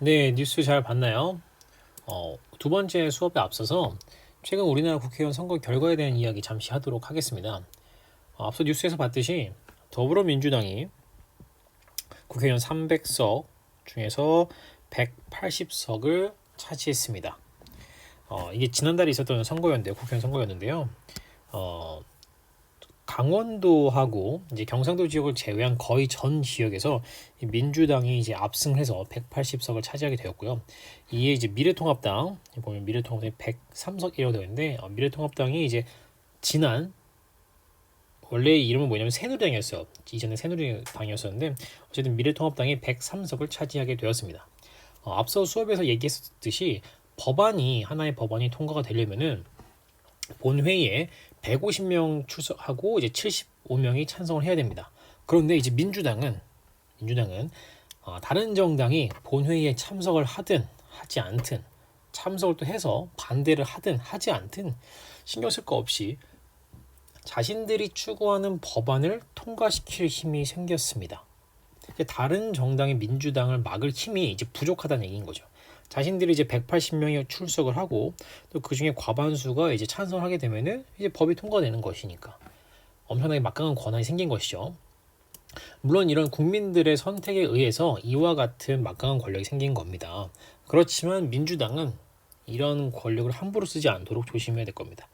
네, 뉴스 잘 봤나요? 두 번째 수업에 앞서서 최근 우리나라 국회의원 선거 결과에 대한 이야기 잠시 하도록 하겠습니다. 앞서 뉴스에서 봤듯이 더불어민주당이 국회의원 300석 중에서 180석을 차지했습니다. 이게 지난달에 있었던 선거였는데요, 국회의원 선거였는데요. 어, 강원도하고 이제 경상도 지역을 제외한 거의 전 지역에서 민주당이 이제 압승해서 180석을 차지하게 되었고요. 이에 이제 미래통합당 보면 미래통합당이 103석이라고 되어 있는데 미래통합당이 이제 지난 원래 이름은 뭐냐면 새누리당이었어요. 이전에 새누리당이었었는데 어쨌든 미래통합당이 103석을 차지하게 되었습니다. 앞서 수업에서 얘기했듯이 하나의 법안이 통과가 되려면은 본회의에 150명 출석하고 이제 75명이 찬성을 해야 됩니다. 그런데 이제 민주당은 다른 정당이 본회의에 참석을 하든 하지 않든 참석을 또 해서 반대를 하든 하지 않든 신경 쓸 거 없이 자신들이 추구하는 법안을 통과시킬 힘이 생겼습니다. 다른 정당의 민주당을 막을 힘이 이제 부족하다는 얘기인 거죠. 자신들이 이제 180명이 출석을 하고 또 그 중에 과반수가 이제 찬성을 하게 되면은 이제 법이 통과되는 것이니까 엄청나게 막강한 권한이 생긴 것이죠. 물론 이런 국민들의 선택에 의해서 이와 같은 막강한 권력이 생긴 겁니다. 그렇지만 민주당은 이런 권력을 함부로 쓰지 않도록 조심해야 될 겁니다.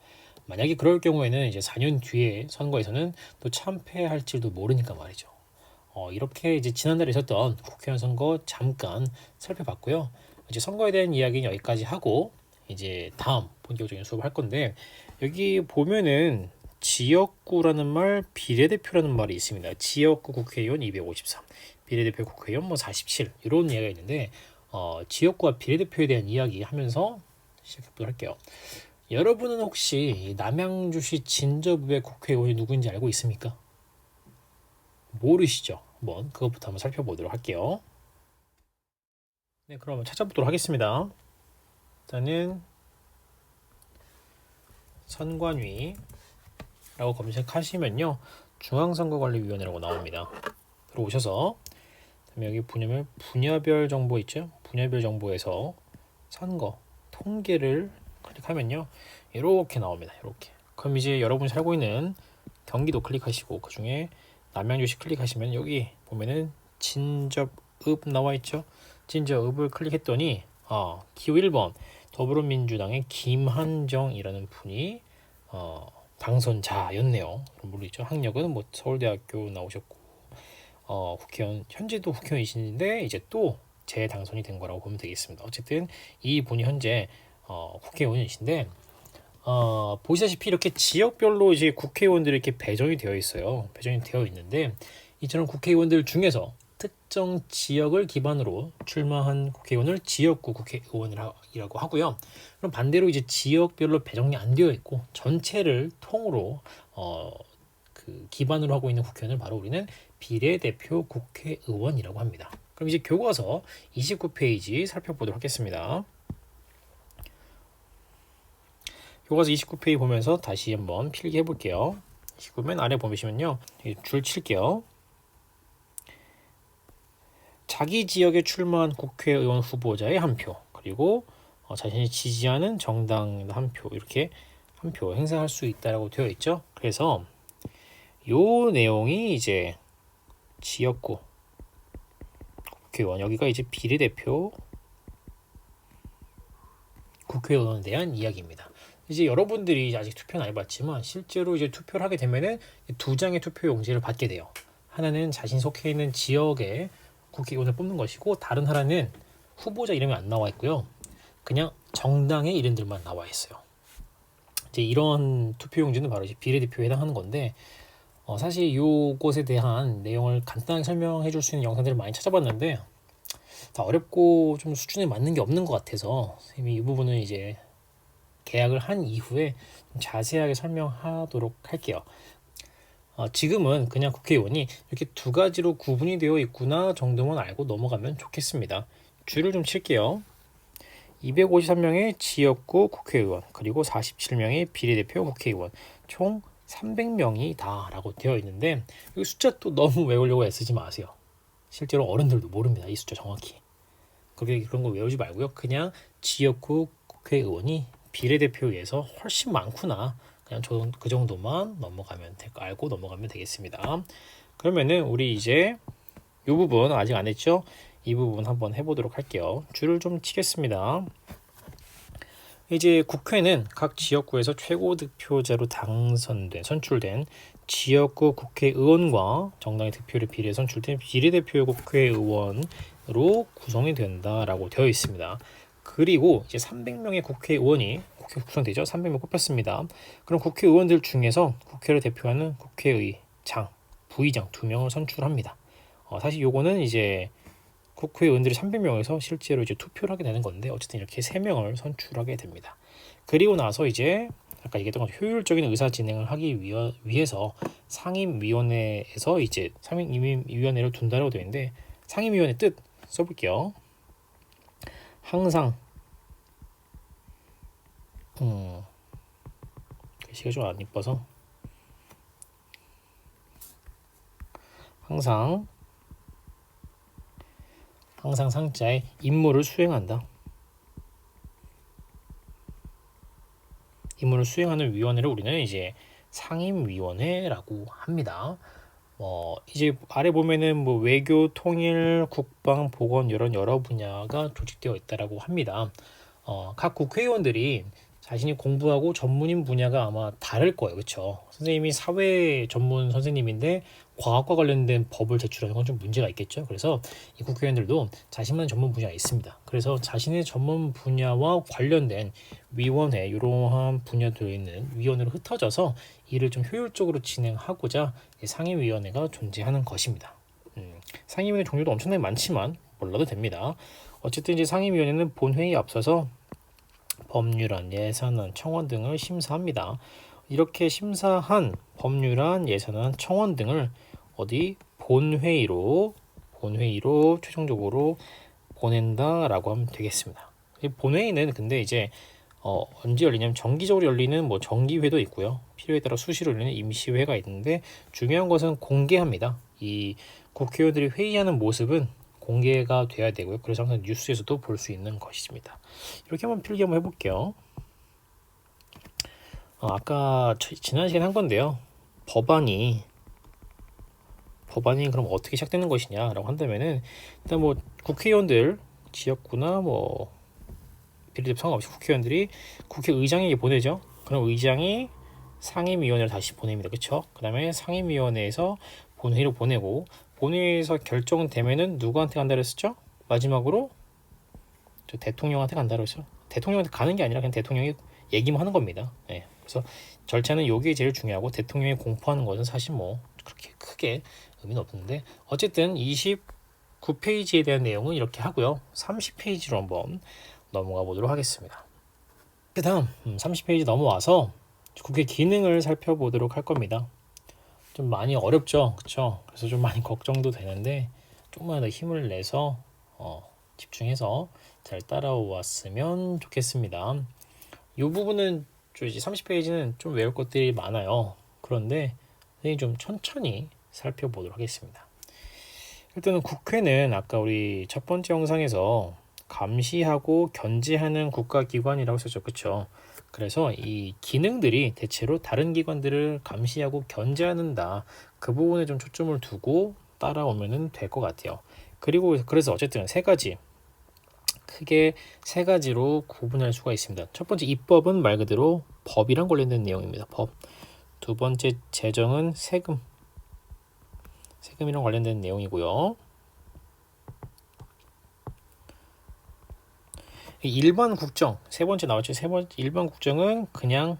만약에 그럴 경우에는 이제 4년 뒤에 선거에서는 또 참패할지도 모르니까 말이죠. 이렇게 이제 지난달에 있었던 국회의원 선거 잠깐 살펴봤고요. 이제 선거에 대한 이야기는 여기까지 하고 이제 다음 본격적인 수업을 할 건데 여기 보면은 지역구라는 말, 비례대표라는 말이 있습니다. 지역구 국회의원 253, 비례대표 국회의원 뭐 47 이런 이야기가 있는데 지역구와 비례대표에 대한 이야기 하면서 시작해보도록 할게요. 여러분은 혹시 남양주시 진저부의 국회의원이 누구인지 알고 있습니까? 모르시죠? 그것부터 한번 살펴보도록 할게요. 네, 그럼 찾아보도록 하겠습니다. 일단은 선관위라고 검색하시면요, 중앙선거관리위원회라고 나옵니다. 들어오셔서 여기 분야별 정보 있죠? 분야별 정보에서 선거 통계를 클릭하면요, 이렇게 나옵니다. 이렇게. 그럼 이제 여러분이 살고 있는 경기도 클릭하시고 그 중에 남양주시 클릭하시면 여기 보면은 진접읍 나와 있죠? 진접읍을 클릭했더니 기호 1번 더불어민주당의 김한정이라는 분이 당선자였네요. 모르겠죠? 학력은 뭐 서울대학교 나오셨고 국회의원 현재도 국회의원이신데 이제 또 재당선이 된 거라고 보면 되겠습니다. 어쨌든 이 분이 현재 국회의원이신데 보시다시피 이렇게 지역별로 이제 국회의원들이 이렇게 배정이 되어 있어요. 배정이 되어 있는데 이처럼 국회의원들 중에서 특정 지역을 기반으로 출마한 국회의원을 지역구 국회의원이라고 하고요. 그럼 반대로 이제 지역별로 배정이 안 되어 있고 전체를 통으로 그 기반으로 하고 있는 국회의원을 바로 우리는 비례대표 국회의원이라고 합니다. 그럼 이제 교과서 29페이지 살펴보도록 하겠습니다. 교과서 29페이지 보면서 다시 한번 필기해 볼게요. 29맨 아래 보시면요, 줄 칠게요. 자기 지역에 출마한 국회의원 후보자의 한 표, 그리고 자신이 지지하는 정당 한 표, 이렇게 한 표 행사할 수 있다라고 되어 있죠. 그래서 요 내용이 이제 지역구 국회의원, 여기가 이제 비례대표 국회의원에 대한 이야기입니다. 이제 여러분들이 아직 투표는 안 해봤지만 실제로 이제 투표를 하게 되면은 두 장의 투표 용지를 받게 돼요. 하나는 자신 속해 있는 지역의 국회의원을 뽑는 것이고 다른 하나는 후보자 이름이 안 나와 있고요. 그냥 정당의 이름들만 나와 있어요. 이제 이런 투표 용지는 바로 이제 비례대표에 해당하는 건데 사실 이것에 대한 내용을 간단하게 설명해 줄 수 있는 영상들을 많이 찾아봤는데 다 어렵고 좀 수준에 맞는 게 없는 것 같아서 선생님이 이 부분은 이제 계약을 한 이후에 좀 자세하게 설명하도록 할게요. 지금은 그냥 국회의원이 이렇게 두 가지로 구분이 되어 있구나 정도만 알고 넘어가면 좋겠습니다. 줄을 좀 칠게요. 253명의 지역구 국회의원, 그리고 47명의 비례대표 국회의원, 총 300명이다 라고 되어 있는데 이 숫자 또 너무 외우려고 애쓰지 마세요. 실제로 어른들도 모릅니다. 이 숫자 정확히. 그런 거 외우지 말고요. 그냥 지역구 국회의원이 비례대표에 의해서 훨씬 많구나. 그냥 그 정도만 알고 넘어가면 되겠습니다. 그러면은 우리 이제 이 부분 아직 안 했죠? 이 부분 한번 해보도록 할게요. 줄을 좀 치겠습니다. 이제 국회는 각 지역구에서 최고 득표자로 선출된 지역구 국회의원과 정당의 득표를 비례해 선출된 비례대표 국회의원으로 구성이 된다라고 되어 있습니다. 그리고 이제 300명의 국회의원이 구성되죠. 300명 뽑혔습니다. 그럼 국회의원들 중에서 국회를 대표하는 국회의장, 부의장 2명을 선출합니다. 사실 요거는 이제 국회의원들이 300명에서 실제로 이제 투표를 하게 되는 건데 어쨌든 이렇게 3명을 선출하게 됩니다. 그리고 나서 이제 아까 얘기했던 것처럼 효율적인 의사 진행을 하기 위해서 상임위원회에서 이제 상임위원회를 둔다라고 되어 있는데 상임위원회 뜻 써볼게요. 항상 글씨가 좀 안 이뻐서 항상 상자의 임무를 수행한다. 임무를 수행하는 위원회를 우리는 이제 상임위원회라고 합니다. 이제 아래 보면은 뭐 외교, 통일, 국방, 보건 이런 여러 분야가 조직되어 있다라고 합니다. 각 국회의원들이 자신이 공부하고 전문인 분야가 아마 다를 거예요. 그렇죠? 선생님이 사회 전문 선생님인데 과학과 관련된 법을 제출하는 건 좀 문제가 있겠죠. 그래서 이 국회의원들도 자신만의 전문 분야가 있습니다. 그래서 자신의 전문 분야와 관련된 위원회 이러한 분야들에 있는 위원회로 흩어져서 일을 좀 효율적으로 진행하고자 상임위원회가 존재하는 것입니다. 상임위원회 종류도 엄청나게 많지만 몰라도 됩니다. 어쨌든 이제 상임위원회는 본회의에 앞서서 법률안, 예산안, 청원 등을 심사합니다. 이렇게 심사한 법률안, 예산안, 청원 등을 본회의로 최종적으로 보낸다라고 하면 되겠습니다. 이 본회의는 근데 이제 언제 열리냐면 정기적으로 열리는 뭐 정기회도 있고요. 필요에 따라 수시로 열리는 임시회가 있는데 중요한 것은 공개합니다. 이 국회의원들이 회의하는 모습은 공개가 돼야 되고요. 그래서 항상 뉴스에서도 볼 수 있는 것입니다. 이렇게 한번 필기 한번 해볼게요. 아까 지난 시간에 한 건데요. 법안이 그럼 어떻게 시작되는 것이냐라고 한다면은 일단 뭐 국회의원들 지역구나 뭐 비례대표 상관없이 국회의원들이 국회의장에게 보내죠. 그럼 의장이 상임위원회를 다시 보냅니다. 그렇죠? 그다음에 상임위원회에서 본회의로 보내고 본회의에서 결정되면은 누구한테 간다 그랬었죠? 마지막으로 저 대통령한테 간다 그랬죠. 대통령한테 가는 게 아니라 그냥 대통령이 얘기만 하는 겁니다. 네. 그래서 절차는 이게 제일 중요하고 대통령이 공포하는 것은 사실 뭐 그렇게 크게 의미는 없는데 어쨌든 29페이지에 대한 내용은 이렇게 하고요. 30페이지로 한번 넘어가 보도록 하겠습니다. 그 다음 30페이지 넘어와서 국회 기능을 살펴보도록 할 겁니다. 좀 많이 어렵죠, 그렇죠? 그래서 좀 많이 걱정도 되는데 조금만 더 힘을 내서 집중해서 잘 따라왔으면 좋겠습니다. 이 부분은 이제 30페이지는 좀 외울 것들이 많아요. 그런데 선생님이 좀 천천히 살펴보도록 하겠습니다. 일단은 국회는 아까 우리 첫 번째 영상에서 감시하고 견제하는 국가기관이라고 썼죠, 그렇죠? 그래서 이 기능들이 대체로 다른 기관들을 감시하고 견제하는다. 그 부분에 좀 초점을 두고 따라오면 될 것 같아요. 그래서 어쨌든 크게 세 가지로 구분할 수가 있습니다. 첫 번째 입법은 말 그대로 법이랑 관련된 내용입니다. 법. 두 번째 재정은 세금이랑 관련된 내용이고요. 일반 국정 세 번째 나왔죠. 일반 국정은 그냥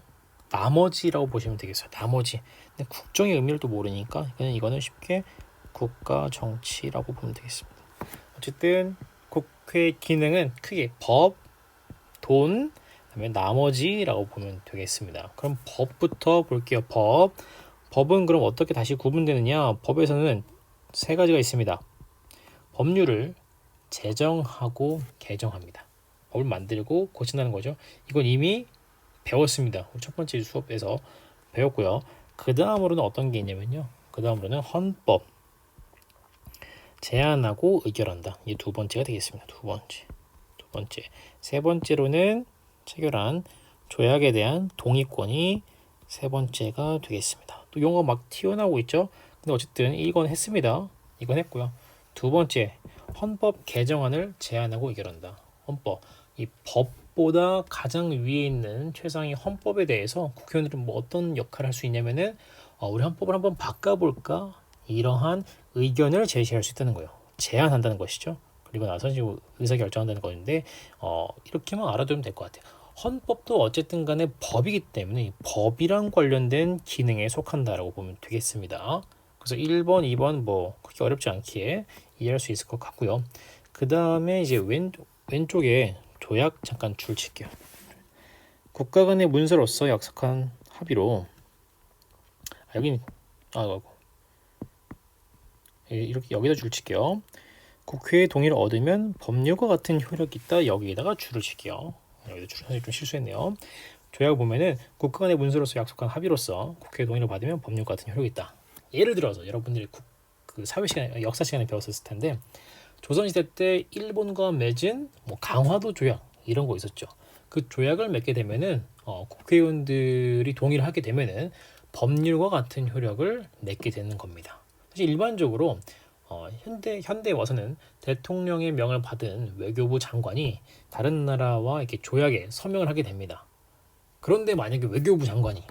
나머지라고 보시면 되겠어요. 나머지. 근데 국정의 의미를 또 모르니까 그냥 이거는 쉽게 국가 정치라고 보면 되겠습니다. 어쨌든 국회 기능은 크게 법, 돈, 그다음에 나머지라고 보면 되겠습니다. 그럼 법부터 볼게요. 법은 그럼 어떻게 다시 구분되느냐? 법에서는 세 가지가 있습니다. 법률을 제정하고 개정합니다. 법을 만들고 고친다는 거죠. 이건 이미 배웠습니다. 첫 번째 수업에서 배웠고요. 그 다음으로는 어떤 게 있냐면요. 그 다음으로는 헌법, 제안하고 의결한다. 이 두 번째가 되겠습니다. 두 번째. 세 번째로는 체결한 조약에 대한 동의권이 세 번째가 되겠습니다. 또 용어 막 튀어나오고 있죠. 근데 어쨌든 이건 했습니다. 이건 했고요. 두 번째, 헌법 개정안을 제안하고 의결한다. 헌법, 이 법보다 가장 위에 있는 최상위 헌법에 대해서 국회의원들은 뭐 어떤 역할을 할 수 있냐면은 우리 헌법을 한번 바꿔볼까? 이러한 의견을 제시할 수 있다는 거예요. 제안한다는 것이죠. 그리고 나서 이제 의사결정한다는 건데 이렇게만 알아두면 될 것 같아요. 헌법도 어쨌든 간에 법이기 때문에 법이랑 관련된 기능에 속한다라고 보면 되겠습니다. 그래서 1번, 2번 뭐 그렇게 어렵지 않게 이해할 수 있을 것 같고요. 그 다음에 이제 왼쪽에 조약 잠깐 줄 칠게요. 국가 간의 문서로서 약속한 합의로 여기 이렇게 여기다 줄 칠게요. 국회의 동의를 얻으면 법률과 같은 효력이 있다. 여기에다가 줄을 칠게요. 여기다 줄 선생님 좀 실수했네요. 조약을 보면은 국가 간의 문서로서 약속한 합의로서 국회의 동의를 받으면 법률과 같은 효력이 있다. 예를 들어서 여러분들이 그 사회 시간, 역사 시간에 배웠을 텐데 조선시대 때 일본과 맺은 뭐 강화도 조약 이런 거 있었죠. 그 조약을 맺게 되면은 국회의원들이 동의를 하게 되면은 법률과 같은 효력을 맺게 되는 겁니다. 사실 일반적으로 현대에 와서는 대통령의 명을 받은 외교부 장관이 다른 나라와 이렇게 조약에 서명을 하게 됩니다. 그런데 만약에 외교부 장관이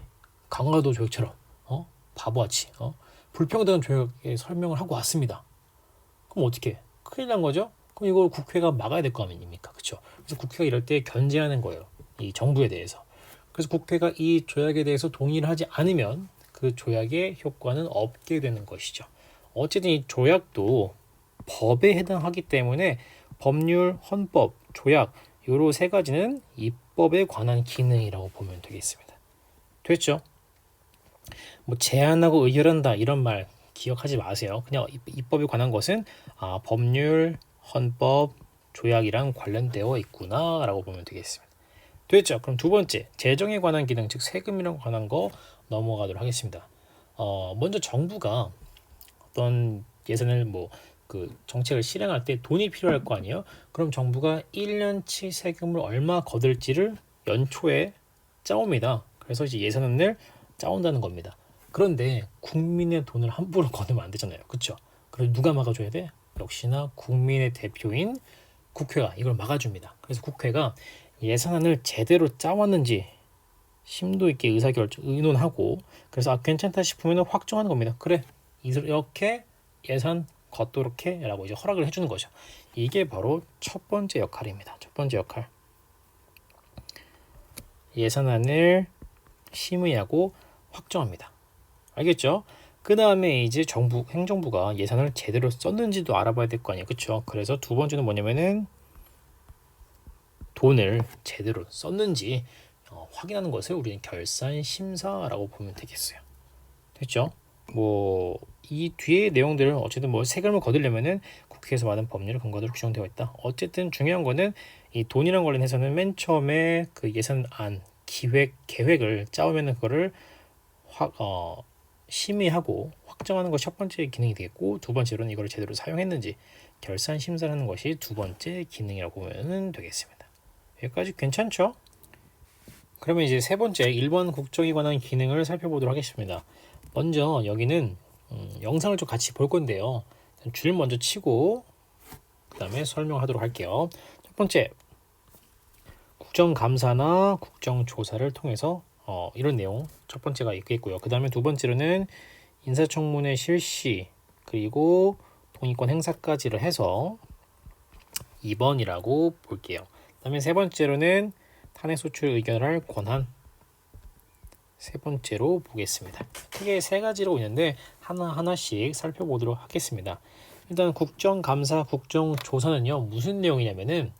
강화도 조약처럼 바보같이 불평등 조약에 설명을 하고 왔습니다. 그럼 어떻게? 큰일 난 거죠? 그럼 이걸 국회가 막아야 될 거 아닙니까? 그렇죠? 그래서 국회가 이럴 때 견제하는 거예요. 이 정부에 대해서. 그래서 국회가 이 조약에 대해서 동의를 하지 않으면 그 조약의 효과는 없게 되는 것이죠. 어쨌든 이 조약도 법에 해당하기 때문에 법률, 헌법, 조약 요로 세 가지는 입법에 관한 기능이라고 보면 되겠습니다. 됐죠? 뭐 제안하고 의결한다 이런 말 기억하지 마세요. 그냥 입법에 관한 것은 법률, 헌법, 조약이랑 관련되어 있구나 라고 보면 되겠습니다. 됐죠? 그럼 두 번째, 재정에 관한 기능, 즉 세금이랑 관한 거 넘어가도록 하겠습니다. 먼저 정부가 어떤 예산을 그 정책을 실행할 때 돈이 필요할 거 아니에요? 그럼 정부가 1년치 세금을 얼마 거둘지를 연초에 짜옵니다. 그래서 이제 예산안을 짜온다는 겁니다. 그런데 국민의 돈을 함부로 거두면 안 되잖아요. 그렇죠? 그래서 누가 막아줘야 돼? 역시나 국민의 대표인 국회가 이걸 막아줍니다. 그래서 국회가 예산안을 제대로 짜왔는지 심도 있게 의논하고 그래서 괜찮다 싶으면 확정하는 겁니다. 그래 이렇게 예산 걷도록 해 라고 이제 허락을 해주는 거죠. 이게 바로 첫 번째 역할입니다. 첫 번째 역할. 예산안을 심의하고 확정합니다. 알겠죠? 그 다음에 이제 행정부가 예산을 제대로 썼는지도 알아봐야 될 거 아니에요. 그쵸? 그래서 두 번째는 뭐냐면은 돈을 제대로 썼는지 확인하는 것을 우리는 결산 심사라고 보면 되겠어요. 됐죠? 이 뒤에 내용들은 어쨌든 세금을 거두려면은 국회에서 받은 법률 근거대로 규정되어 있다. 어쨌든 중요한 거는 이 돈이랑 관련해서는 맨 처음에 그 예산안 계획을 짜오면은 그거를 심의하고 확정하는 것이 첫 번째 기능이 되겠고 두 번째로는 이걸 제대로 사용했는지 결산 심사를 하는 것이 두 번째 기능이라고 보면 되겠습니다. 여기까지 괜찮죠? 그러면 이제 세 번째 1번 국정에 관한 기능을 살펴보도록 하겠습니다. 먼저 여기는 영상을 좀 같이 볼 건데요. 줄 먼저 치고 그 다음에 설명하도록 할게요. 첫 번째 국정감사나 국정조사를 통해서 이런 내용 첫 번째가 있겠고요. 그 다음에 두 번째로는 인사청문회 실시 그리고 동의권 행사까지를 해서 2번이라고 볼게요. 그 다음에 세 번째로는 탄핵소추 의결할 권한 세 번째로 보겠습니다. 크게 세 가지로 있는데 하나하나씩 살펴보도록 하겠습니다. 일단 국정감사, 국정조사는요 무슨 내용이냐면은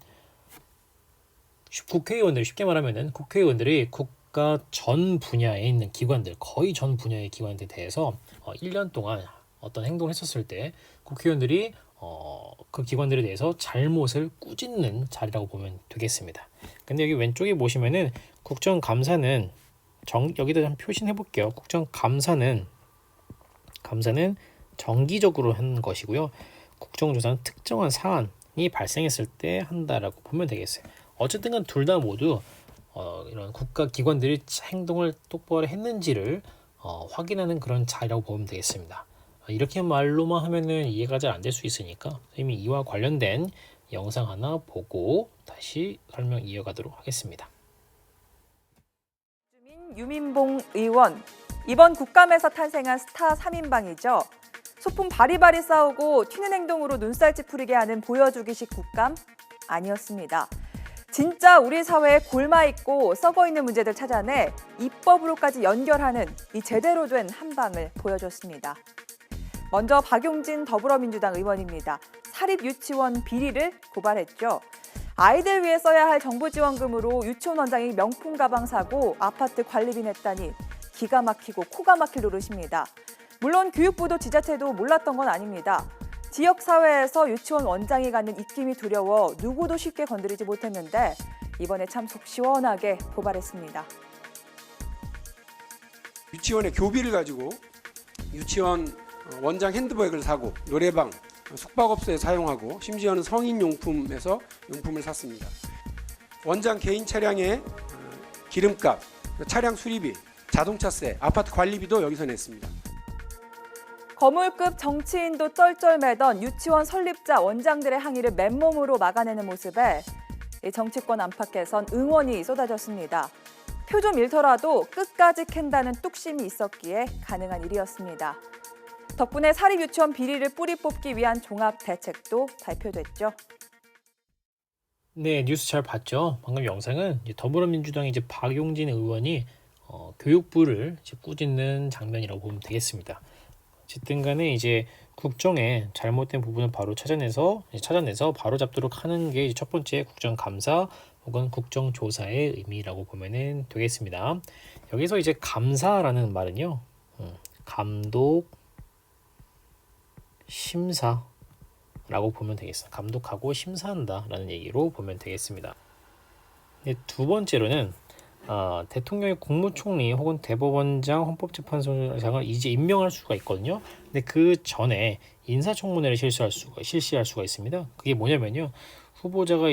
국회의원들 쉽게 말하면은 국회의원들이 국가 전 분야에 있는 기관들 거의 전 분야의 기관들에 대해서 1년 동안 어떤 행동을 했었을 때 국회의원들이 그 기관들에 대해서 잘못을 꾸짖는 자리라고 보면 되겠습니다. 근데 여기 왼쪽에 보시면은 국정감사는 여기다 좀 표시해 볼게요. 국정감사는 정기적으로 하는 것이고요. 국정조사는 특정한 사안이 발생했을 때 한다라고 보면 되겠어요. 어쨌든 간 둘 다 모두 이런 국가기관들이 행동을 똑바로 했는지를 확인하는 그런 자리라고 보면 되겠습니다. 이렇게 말로만 하면은 이해가 잘 안 될 수 있으니까 이미 이와 관련된 영상 하나 보고 다시 설명 이어가도록 하겠습니다. 유민봉 의원, 이번 국감에서 탄생한 스타 3인방이죠. 소품 바리바리 싸우고 튀는 행동으로 눈살 찌푸리게 하는 보여주기식 국감 아니었습니다. 진짜 우리 사회에 골마있고 썩어있는 문제들 찾아내 입법으로까지 연결하는 이 제대로 된 한방을 보여줬습니다. 먼저 박용진 더불어민주당 의원입니다. 사립유치원 비리를 고발했죠. 아이들 위해 써야 할 정부 지원금으로 유치원 원장이 명품 가방 사고 아파트 관리비 냈다니 기가 막히고 코가 막힐 노릇입니다. 물론 교육부도 지자체도 몰랐던 건 아닙니다. 지역사회에서 유치원 원장이 갖는 입김이 두려워 누구도 쉽게 건드리지 못했는데 이번에 참 속 시원하게 고발했습니다. 유치원의 교비를 가지고 유치원 원장 핸드백을 사고 노래방, 숙박업소에 사용하고 심지어는 성인용품에서 용품을 샀습니다. 원장 개인 차량의 기름값, 차량 수리비, 자동차세, 아파트 관리비도 여기서 냈습니다. 거물급 정치인도 쩔쩔매던 유치원 설립자 원장들의 항의를 맨몸으로 막아내는 모습에 정치권 안팎에선 응원이 쏟아졌습니다. 표 좀 잃더라도 끝까지 캔다는 뚝심이 있었기에 가능한 일이었습니다. 덕분에 사립유치원 비리를 뿌리 뽑기 위한 종합 대책도 발표됐죠. 네, 뉴스 잘 봤죠? 방금 영상은 더불어민주당의 박용진 의원이 교육부를 꾸짖는 장면이라고 보면 되겠습니다. 어쨌든 간에 국정의 잘못된 부분을 바로 찾아내서 바로 잡도록 하는 게 첫 번째 국정감사 혹은 국정조사의 의미라고 보면 되겠습니다. 여기서 감사라는 말은요, 감독, 심사라고 보면 되겠습니다. 감독하고 심사한다라는 얘기로 보면 되겠습니다. 네, 두 번째로는 대통령의 국무총리 혹은 대법원장, 헌법재판소장을 이제 임명할 수가 있거든요. 근데 그 전에 인사청문회를 실시할 수가 있습니다. 그게 뭐냐면요, 후보자가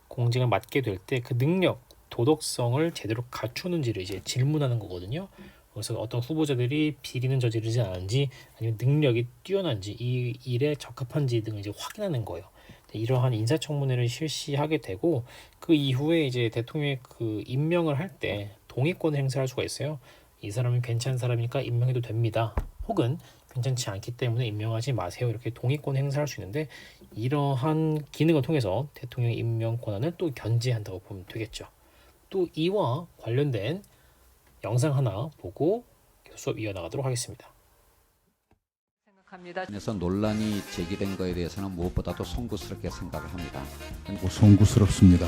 공직을 맡게 될 때 그 능력, 도덕성을 제대로 갖추는지를 질문하는 거거든요. 그래서 어떤 후보자들이 비리는 저지르지 않은지 아니면 능력이 뛰어난지 이 일에 적합한지 등을 확인하는 거예요. 이러한 인사청문회를 실시하게 되고 그 이후에 대통령이 그 임명을 할 때 동의권을 행사할 수가 있어요. 이 사람은 괜찮은 사람이니까 임명해도 됩니다. 혹은 괜찮지 않기 때문에 임명하지 마세요. 이렇게 동의권 행사할 수 있는데 이러한 기능을 통해서 대통령 임명 권한을 또 견제한다고 보면 되겠죠. 또 이와 관련된 영상 하나 보고 수업 이어나가도록 하겠습니다. 그래서 논란이 제기된 거에 대해서는 무엇보다도 송구스럽게 생각을 합니다. 송구스럽습니다.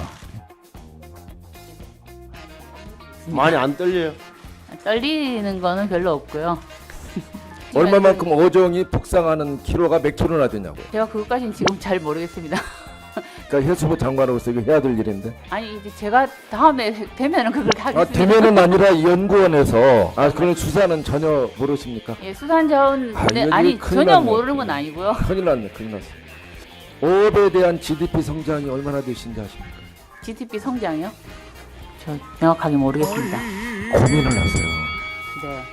많이 안 떨려요? 떨리는 거는 별로 없고요. 얼마만큼 어종이 복상하는 키로가 몇 킬로나 되냐고. 제가 그것까지는 지금 잘 모르겠습니다. 그러니까 해수부 장관으로서 이거 해야 될 일인데. 아니 이제 제가 다음에 되면은 그걸 하겠습니다. 되면은 아니라 연구원에서 그런 수사는 전혀 모르십니까? 예, 수산자원 여기 아니 큰일 전혀 났네. 모르는 건 아니고요. 큰일 났네, 큰일 났어. 어업에 대한 GDP 성장이 얼마나 되신지 아십니까? GDP 성장이요? 저 명확하게 모르겠습니다. 고민을 하세요. 네.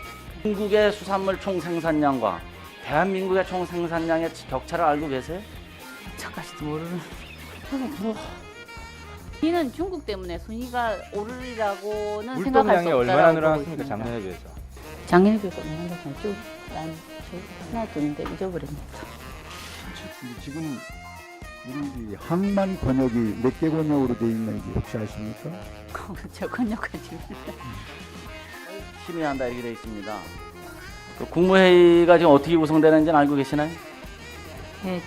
중국의 수산물 총생산량과 대한민국의 총생산량의 격차를 알고 계세요? 저까지도 모르는. 이는 중국 때문에 순위가 오르리라고는 생각할 수 없다라고 얼마나 보고 늘어났습니까? 있습니다. 작년에 비해서. 작년에 비해서 얼마나 쭉 하나 뜨는데 잊어버렸네. 지금 우리 항만 번역이 몇 개 번역으로 되어 있는지 혹시 아십니까? 저 건역까지. 힘이 한다 이렇게 되어 있습니다. 그 국무회의가 지금 어떻게 구성되는지는 알고 계시나요? 예,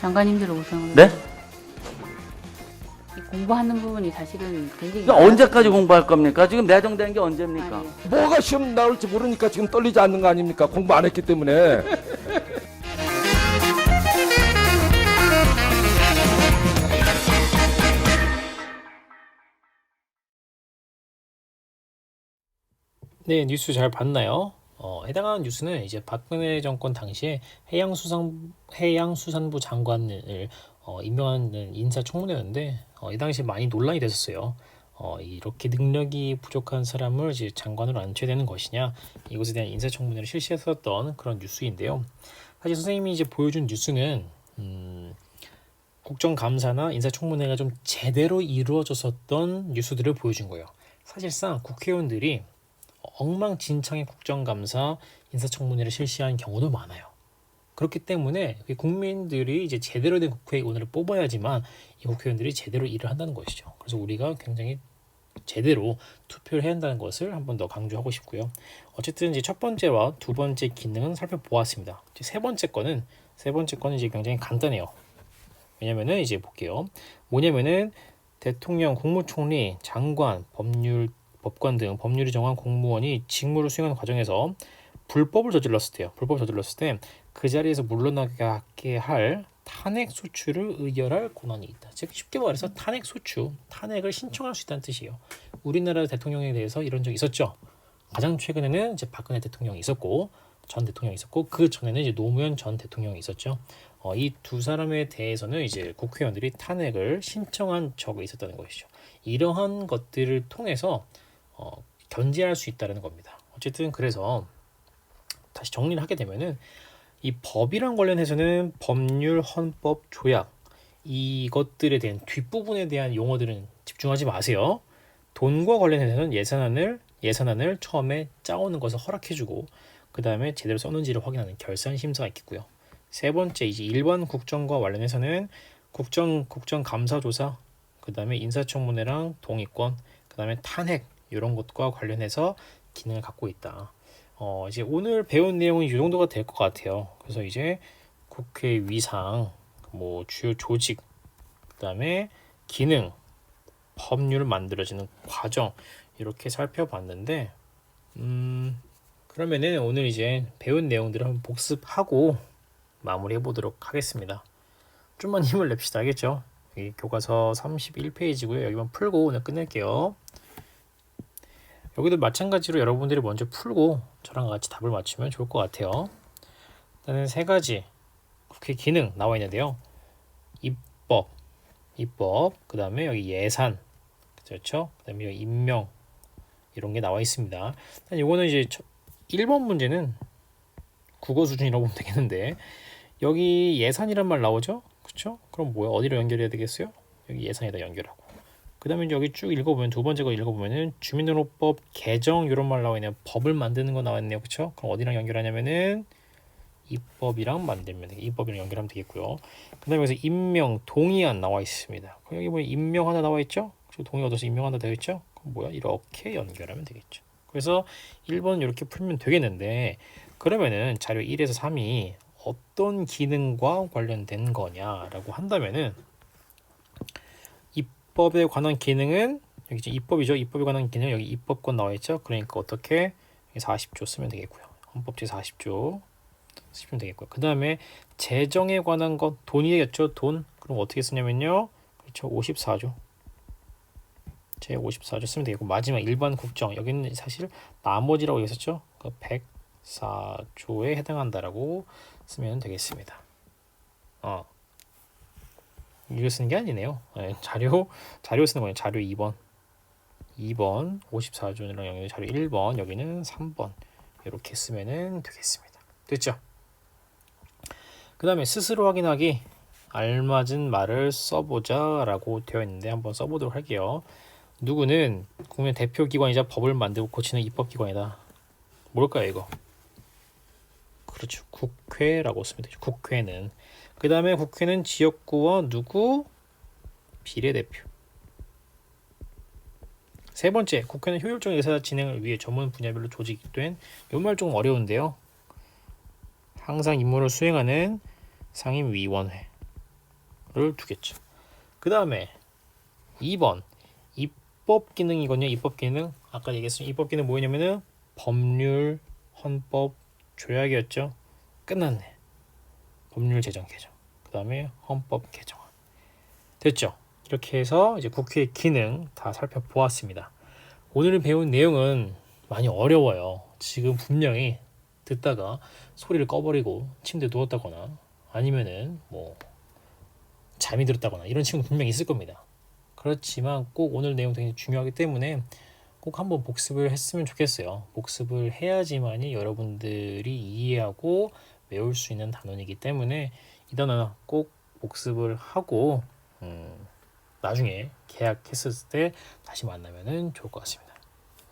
장관님들은 우선. 네? 공부하는 부분이 사실은 굉장히. 그러니까 언제까지 공부할 겁니까? 지금 내정된 게 언제입니까? 아니, 뭐가 시험 나올지 모르니까 지금 떨리지 않는 거 아닙니까? 공부 안 했기 때문에. 네, 뉴스 잘 봤나요? 해당하는 뉴스는 이제 박근혜 정권 당시에 해양수산부 장관을 임명하는 인사청문회였는데 이 당시에 많이 논란이 됐었어요. 이렇게 능력이 부족한 사람을 이제 장관으로 앉혀야 되는 것이냐, 이것에 대한 인사청문회를 실시했었던 그런 뉴스인데요. 사실 선생님이 이제 보여준 뉴스는 국정감사나 인사청문회가 좀 제대로 이루어졌었던 뉴스들을 보여준 거예요. 사실상 국회의원들이 엉망진창의 국정감사, 인사청문회를 실시한 경우도 많아요. 그렇기 때문에 국민들이 이제 제대로 된 국회의원을 뽑아야지만 이 국회의원들이 제대로 일을 한다는 것이죠. 그래서 우리가 굉장히 제대로 투표를 해야 한다는 것을 한 번 더 강조하고 싶고요. 어쨌든 이제 첫 번째와 두 번째 기능은 살펴보았습니다. 이제 세 번째 거는 이제 굉장히 간단해요. 왜냐면은 이제 볼게요. 뭐냐면은 대통령, 국무총리, 장관, 법관 등 법률이 정한 공무원이 직무를 수행하는 과정에서 불법을 저질렀을 때요. 불법을 저질렀을 때 그 자리에서 물러나게 할 탄핵 소추를 의결할 권한이 있다. 즉 쉽게 말해서 탄핵 소추, 탄핵을 신청할 수 있다는 뜻이에요. 우리나라 대통령에 대해서 이런 적이 있었죠. 가장 최근에는 이제 박근혜 대통령이 있었고, 전 대통령이 있었고, 그 전에는 이제 노무현 전 대통령이 있었죠. 이 두 사람에 대해서는 이제 국회의원들이 탄핵을 신청한 적이 있었다는 것이죠. 이러한 것들을 통해서 견제할 수 있다는 겁니다. 어쨌든 그래서 다시 정리를 하게 되면은 이 법이랑 관련해서는 법률, 헌법, 조약 이것들에 대한 뒷부분에 대한 용어들은 집중하지 마세요. 돈과 관련해서는 예산안을 처음에 짜오는 것을 허락해주고 그 다음에 제대로 썼는지를 확인하는 결산 심사가 있겠고요. 세 번째 이제 일반 국정과 관련해서는 국정감사조사, 그 다음에 인사청문회랑 동의권, 그 다음에 탄핵 이런 것과 관련해서 기능을 갖고 있다. 이제 오늘 배운 내용은 이 정도가 될 것 같아요. 그래서 이제 국회 위상, 뭐 주요 조직, 그 다음에 기능, 법률을 만들어지는 과정 이렇게 살펴봤는데, 그러면은 오늘 이제 배운 내용들을 한번 복습하고 마무리해 보도록 하겠습니다. 좀만 힘을 냅시다. 알겠죠? 여기 교과서 31페이지고요. 여기만 풀고 오늘 끝낼게요. 여기도 마찬가지로 여러분들이 먼저 풀고 저랑 같이 답을 맞추면 좋을 것 같아요. 일단은 세 가지 국회 기능 나와 있는데요. 입법, 그 다음에 여기 예산, 그렇죠? 그 다음에 여기 임명 이런 게 나와 있습니다. 일단 이거는 이제 1번 문제는 국어 수준이라고 보면 되겠는데, 여기 예산이란 말 나오죠? 그렇죠? 그럼 뭐야? 어디로 연결해야 되겠어요? 여기 예산에다 연결하고. 그 다음에 여기 쭉 읽어보면 두 번째 거 읽어보면은 주민등록법 개정 이런 말 나와 있네요. 법을 만드는 거 나와 있네요. 그렇죠? 그럼 어디랑 연결하냐면은 입법이랑 만들면 입법이랑 연결하면 되겠고요. 그 다음에 여기서 임명, 동의안 나와 있습니다. 그럼 여기 보면 임명 하나 나와 있죠? 동의 얻어서 임명 하나 되어 있죠? 그럼 뭐야? 이렇게 연결하면 되겠죠. 그래서 1번 이렇게 풀면 되겠는데, 그러면은 자료 1에서 3이 어떤 기능과 관련된 거냐라고 한다면은, 입법에 관한 기능은 여기 이제 입법이죠. 입법에 관한 기능 여기 입법권 나와 있죠. 그러니까 어떻게 40조 쓰면 되겠고요. 헌법 제 40조 쓰시면 되겠고요. 그 다음에 재정에 관한 것 돈이겠죠. 돈. 그럼 어떻게 쓰냐면요. 그렇죠. 54조. 제 54조 쓰면 되겠고, 마지막 일반 국정 여기는 사실 나머지라고 했었죠. 그 104조에 해당한다라고 쓰면 되겠습니다. 이거 쓰는 게 아니네요. 자료 쓰는 거예요. 자료 2번 54조랑 여기 자료 1번, 여기는 3번 이렇게 쓰면 되겠습니다. 됐죠? 그 다음에 스스로 확인하기, 알맞은 말을 써보자 라고 되어 있는데 한번 써보도록 할게요. 누구는 국민 대표기관이자 법을 만들고 고치는 입법기관이다. 뭘까요 이거? 그렇죠. 국회라고 쓰면 되죠. 국회는. 그 다음에 국회는 지역구와 누구? 비례대표. 세 번째, 국회는 효율적인 의사 진행을 위해 전문 분야별로 조직된, 이 말 좀 어려운데요. 항상 임무를 수행하는 상임위원회를 두겠죠. 그 다음에 2번, 입법 기능이거든요. 입법 기능. 아까 얘기했어요. 입법 기능 뭐냐면은 법률, 헌법, 조약이었죠. 끝났네. 법률 제정 개정. 그 다음에 헌법 개정안. 됐죠? 이렇게 해서 이제 국회의 기능 다 살펴보았습니다. 오늘 배운 내용은 많이 어려워요. 지금 분명히 듣다가 소리를 꺼버리고 침대에 누웠다거나 아니면은 뭐 잠이 들었다거나 이런 친구 분명히 있을 겁니다. 그렇지만 꼭 오늘 내용 굉장히 중요하기 때문에 꼭 한번 복습을 했으면 좋겠어요. 복습을 해야지만이 여러분들이 이해하고 외울 수 있는 단원이기 때문에 이 단어 꼭 복습을 하고 나중에 계약했을 때 다시 만나면 좋을 것 같습니다.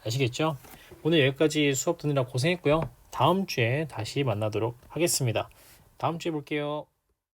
아시겠죠? 오늘 여기까지 수업 듣느라 고생했고요. 다음 주에 다시 만나도록 하겠습니다. 다음 주에 볼게요.